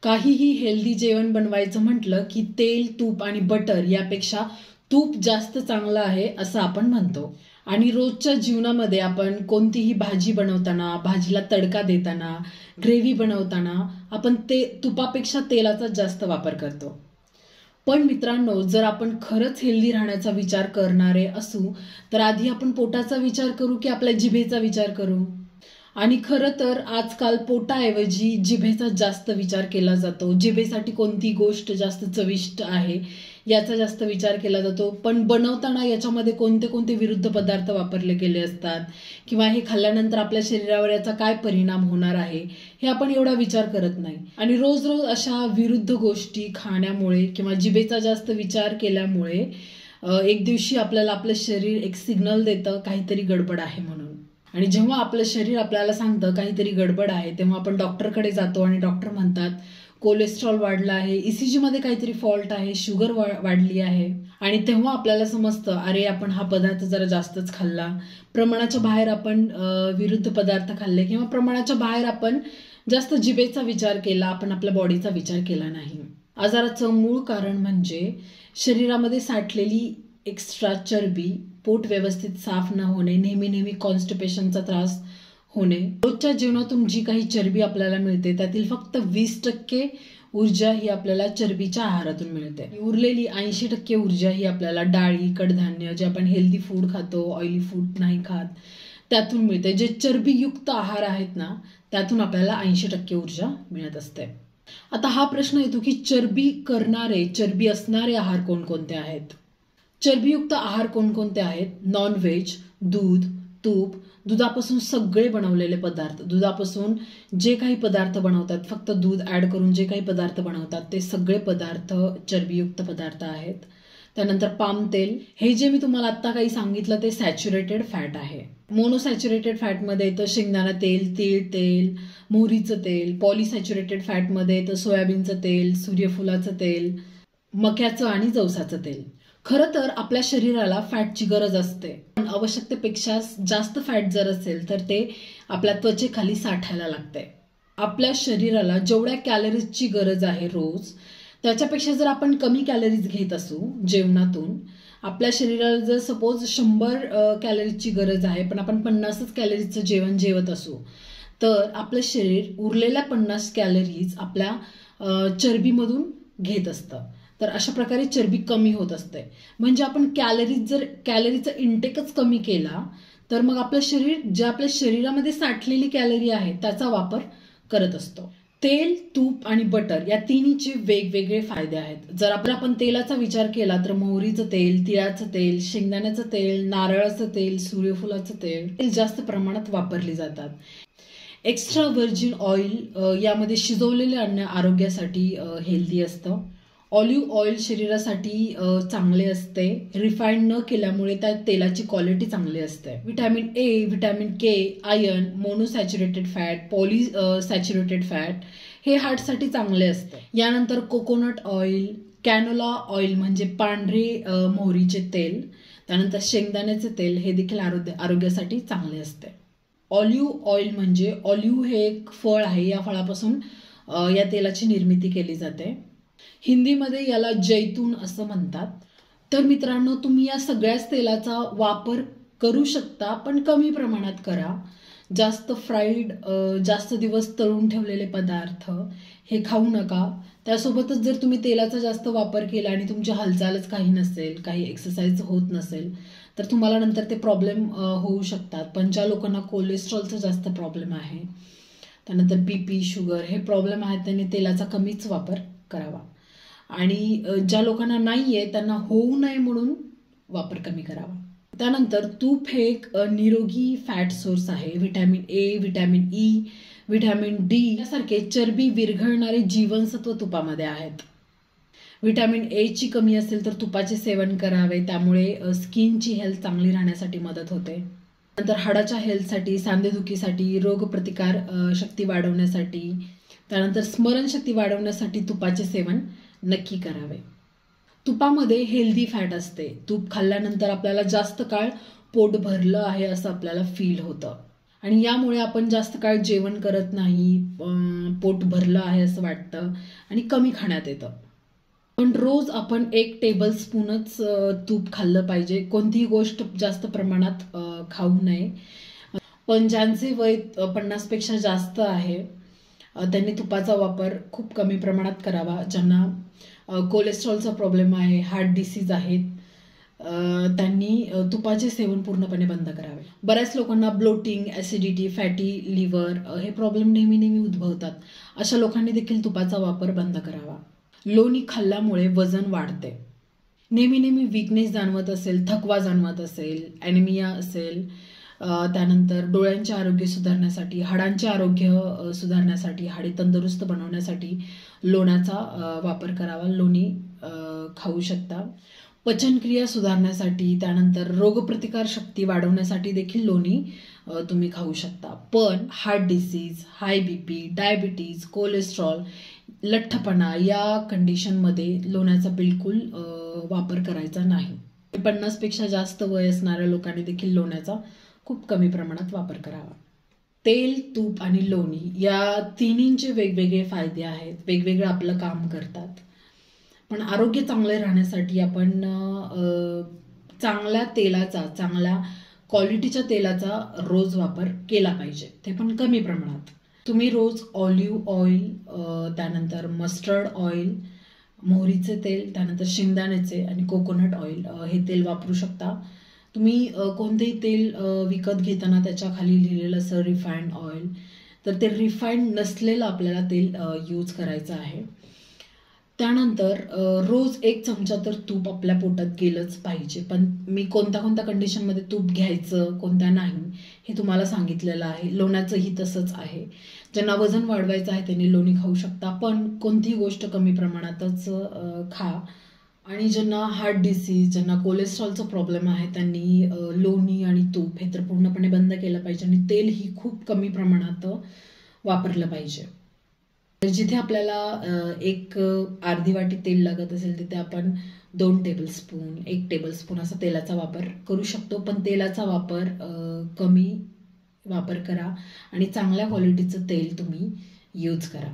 काहीही हेल्दी जेवण बनवायचं म्हटलं की तेल, तूप आणि बटर यापेक्षा तूप जास्त चांगलं आहे असं आपण म्हणतो. आणि रोजच्या जीवनामध्ये आपण कोणतीही भाजी बनवताना, भाजीला तडका देताना, ग्रेव्ही बनवताना आपण ते तुपापेक्षा तेलाचा जास्त वापर करतो. पण मित्रांनो, जर आपण खरंच हेल्दी राहण्याचा विचार करणारे असू तर आधी आपण पोटाचा विचार करू की आपल्या जिभेचा विचार करू? आणि खरं तर आजकाल पोटाऐवजी जिभेचा जास्त विचार केला जातो. जिभेसाठी कोणती गोष्ट जास्त चविष्ट आहे याचा जास्त विचार केला जातो. पण बनवताना याच्यामध्ये कोणते कोणते विरुद्ध पदार्थ वापरले गेले असतात किंवा हे खाल्ल्यानंतर आपल्या शरीरावर याचा काय परिणाम होणार आहे हे आपण एवढा विचार करत नाही. आणि रोज रोज अशा विरुद्ध गोष्टी खाण्यामुळे किंवा जिभेचा जास्त विचार केल्यामुळे एक दिवशी आपल्याला आपलं शरीर एक सिग्नल देतं काहीतरी गडबड आहे म्हणून. आणि जेव्हा आपलं शरीर आपल्याला सांगतं काहीतरी गडबड आहे तेव्हा आपण डॉक्टरकडे जातो आणि डॉक्टर म्हणतात कोलेस्ट्रॉल वाढला आहे, ईसीजी मध्ये काहीतरी फॉल्ट आहे, शुगर वाढली आहे. आणि तेव्हा आपल्याला समजतं अरे आपण हा पदार्थ जरा जास्तच खाल्ला, प्रमाणाच्या बाहेर आपण विरुद्ध पदार्थ खाल्ले किंवा प्रमाणाच्या बाहेर आपण जास्त जिभेचा विचार केला, आपण आपल्या बॉडीचा विचार केला नाही. आजाराचं मूळ कारण म्हणजे शरीरामध्ये साठलेली एक्स्ट्रा चरबी, पोट व्यवस्थित साफ न होणे, नेहमी नेहमी कॉन्स्टिपेशनचा त्रास होणे. रोजच्या जीवनातून जी काही चरबी आपल्याला मिळते त्यातील फक्त 20% ऊर्जा ही आपल्याला चरबीच्या आहारातून मिळते. उरलेली 80% ऊर्जा ही आपल्याला डाळी, कडधान्य, जे आपण हेल्दी फूड खातो, ऑइली फूड नाही खात त्यातून मिळते. जे चरबीयुक्त आहार आहेत ना त्यातून आपल्याला 80% ऊर्जा मिळत असते. आता हा प्रश्न येतो की चरबी असणारे आहार कोणकोणते आहेत? चरबीयुक्त आहार कोणकोणते आहेत? नॉनव्हेज, दूध, तूप, दुधापासून सगळे बनवलेले पदार्थ, दुधापासून जे काही पदार्थ बनवतात, फक्त दूध ऍड करून जे काही पदार्थ बनवतात ते सगळे पदार्थ चरबीयुक्त पदार्थ आहेत. त्यानंतर पाम तेल, हे जे मी तुम्हाला आता काही सांगितलं ते सॅच्युरेटेड फॅट आहे. मोनोसॅच्युरेटेड फॅटमध्ये येतं शेंगदाणा तेल, तीळ तेल, मोहरीचं तेल. पॉलिसॅच्युरेटेड फॅटमध्ये येतं सोयाबीनचं तेल, सूर्यफुलाचं तेल, मक्याचं आणि जवसाचं तेल. खरं तर आपल्या शरीराला फॅटची गरज असते, पण आवश्यकतेपेक्षा जास्त फॅट जर असेल तर ते आपल्या त्वचेखाली साठायला लागते. आपल्या शरीराला जेवढ्या कॅलरीजची गरज आहे रोज त्याच्यापेक्षा जर आपण कमी कॅलरीज घेत असू जेवणातून, आपल्या शरीराला जर सपोज 100 कॅलरीजची गरज आहे पण आपण 50च कॅलरीजचं जेवण जेवत असू तर आपलं शरीर उरलेल्या 50 कॅलरीज आपल्या चरबीमधून घेत असतं. तर अशा प्रकारे चरबी कमी होत असते. म्हणजे आपण कॅलरीचा इंटेकच कमी केला तर मग आपलं शरीर जे आपल्या शरीरामध्ये साठलेली कॅलरी आहे त्याचा वापर करत असतो. तेल, तूप आणि बटर या तिन्हीचे वेगवेगळे फायदे आहेत. जर आपण तेलाचा विचार केला तर मोहरीचं तेल, तिळाचं तेल, शेंगदाण्याचं तेल, नारळाचं तेल, सूर्यफुलाचं तेल जास्त प्रमाणात वापरली जातात. एक्स्ट्रा व्हर्जिन ऑइल यामध्ये शिजवलेले अन्न आरोग्यासाठी हेल्दी असतं. ऑलिव्ह ऑइल शरीरासाठी चांगले असते. रिफाईंड न केल्यामुळे त्या तेलाची क्वालिटी चांगली असते. Vitamin A, vitamin K, iron, monounsaturated fat, polyunsaturated fat हे हार्टसाठी चांगले असते. यानंतर कोकोनट ऑइल, कॅनोला ऑइल म्हणजे पांढरे मोहरीचे तेल, त्यानंतर शेंगदाण्याचे तेल हे देखील आरोग्यासाठी चांगले असते. ऑलिव्ह ऑइल म्हणजे ऑलिव्ह हे एक फळ आहे, या फळापासून या तेलाची निर्मिती केली जाते. हिंदीमध्ये याला जैतून असं म्हणतात. तर मित्रांनो, तुम्ही या सगळ्याच तेलाचा वापर करू शकता पण कमी प्रमाणात करा. जास्त फ्राईड, जास्त दिवस तळून ठेवलेले पदार्थ हे खाऊ नका. त्यासोबतच जर तुम्ही तेलाचा जास्त वापर केला आणि तुमची हालचालच काही नसेल, काही एक्सरसाइज होत नसेल तर तुम्हाला नंतर ते प्रॉब्लेम होऊ शकतात. पण ज्या लोकांना कोलेस्ट्रॉलचा जास्त प्रॉब्लेम आहे, त्यानंतर बीपी, शुगर हे प्रॉब्लेम आहेत त्यांनी तेलाचा कमीच वापर करावा. आणि ज्या लोकांना नाहीये त्यांना होऊ नये म्हणून वापर कमी करावा. त्यानंतर तूप हे एक निरोगी फॅट सोर्स आहे. Vitamin A, vitamin E, vitamin D यासारखे चरबी विरघळणारे जीवनसत्व तुपामध्ये आहेत. व्हिटॅमिन ए ची कमी असेल तर तुपाचे सेवन करावे, त्यामुळे स्किनची हेल्थ चांगली राहण्यासाठी मदत होते. नंतर हाडाच्या हेल्थसाठी, सांधेदुखीसाठी, रोगप्रतिकार शक्ती वाढवण्यासाठी, त्यानंतर स्मरणशक्ती वाढवण्यासाठी तुपाचे सेवन नक्की करावे. तुपामध्ये हेल्दी फॅट असते. तूप खाल्ल्यानंतर आपल्याला जास्त काळ पोट भरलं आहे असं आपल्याला फील होतं. आणि यामुळे आपण जास्त काळ जेवण करत नाही, पोट भरलं आहे असं वाटतं आणि कमी खाण्यात येतं. पण रोज आपण 1 टेबलस्पूनच तूप खाल्लं पाहिजे. कोणतीही गोष्ट जास्त प्रमाणात खाऊ नये. पण ज्यांचे वय 50 पेक्षा जास्त आहे त्यांनी तुपाचा वापर खूप कमी प्रमाणात करावा. ज्यांना कोलेस्ट्रॉलचा प्रॉब्लेम आहे, हार्ट डिसीज आहेत, त्यांनी तुपाचे सेवन पूर्णपणे बंद करावे. बऱ्याच लोकांना ब्लोटिंग, ॲसिडिटी, फॅटी लिव्हर हे प्रॉब्लेम नेहमी उद्भवतात. अशा लोकांनी देखील तुपाचा वापर बंद करावा. लोणी खाल्ल्यामुळे वजन वाढते. नेहमी वीकनेस जाणवत असेल, थकवा जाणवत असेल, ॲनिमिया असेल, त्यानंतर डोळ्यांचे आरोग्य सुधारण्यासाठी, हाडांचे आरोग्य सुधारण्यासाठी, हाडे तंदुरुस्त बनवण्यासाठी लोण्याचा वापर करावा. लोणी खाऊ शकता. पचनक्रिया सुधारण्यासाठी, त्यानंतर रोगप्रतिकार शक्ती वाढवण्यासाठी देखील लोणी तुम्ही खाऊ शकता. पण हार्ट डिसीज, हाय BP, डायबिटीज, कोलेस्ट्रॉल, लठ्ठपणा या कंडिशनमध्ये लोण्याचा बिलकुल वापर करायचा नाही. 50 पेक्षा जास्त वय असणाऱ्या लोकांनी देखील लोण्याचा खूप कमी प्रमाणात वापर करावा. तेल, तूप आणि लोणी या तिन्हींचे वेगवेगळे फायदे आहेत. वेगवेगळं आपलं काम करतात. पण आरोग्य चांगले राहण्यासाठी आपण चांगल्या तेलाचा, चांगल्या क्वालिटीच्या तेलाचा रोज वापर केला पाहिजे, ते पण कमी प्रमाणात. तुम्ही रोज ऑलिव्ह ऑइल, त्यानंतर मस्टर्ड ऑइल, मोहरीचे तेल, त्यानंतर शेंगदाण्याचे आणि कोकोनट ऑइल हे तेल वापरू शकता. तुम्ही कोणतेही तेल विकत घेताना त्याच्या खाली लिहिलेलं असं रिफाईंड ऑइल, तर ते रिफाईंड नसलेलं आपल्याला तेल यूज करायचं आहे. त्यानंतर रोज 1 चमचा तर तूप आपल्या पोटात गेलंच पाहिजे. पण मी कोणत्या कंडिशनमध्ये तूप घ्यायचं, कोणत्या नाही हे तुम्हाला सांगितलेलं आहे. लोण्याचंही तसंच आहे. ज्यांना वजन वाढवायचं आहे त्यांनी लोणी खाऊ शकता, पण कोणतीही गोष्ट कमी प्रमाणातच खा. आणि ज्यांना हार्ट डिसीज, ज्यांना कोलेस्ट्रॉलचा प्रॉब्लेम आहे त्यांनी लोणी आणि तूप हे तर पूर्णपणे बंद केलं पाहिजे आणि तेलही खूप कमी प्रमाणात वापरलं पाहिजे. जिथे आपल्याला एक अर्धी वाटी तेल लागत असेल तिथे आपण 2 टेबलस्पून, 1 टेबलस्पून असा तेलाचा वापर करू शकतो. पण तेलाचा वापर कमी वापर करा आणि चांगल्या क्वालिटीचं तेल तुम्ही यूज करा.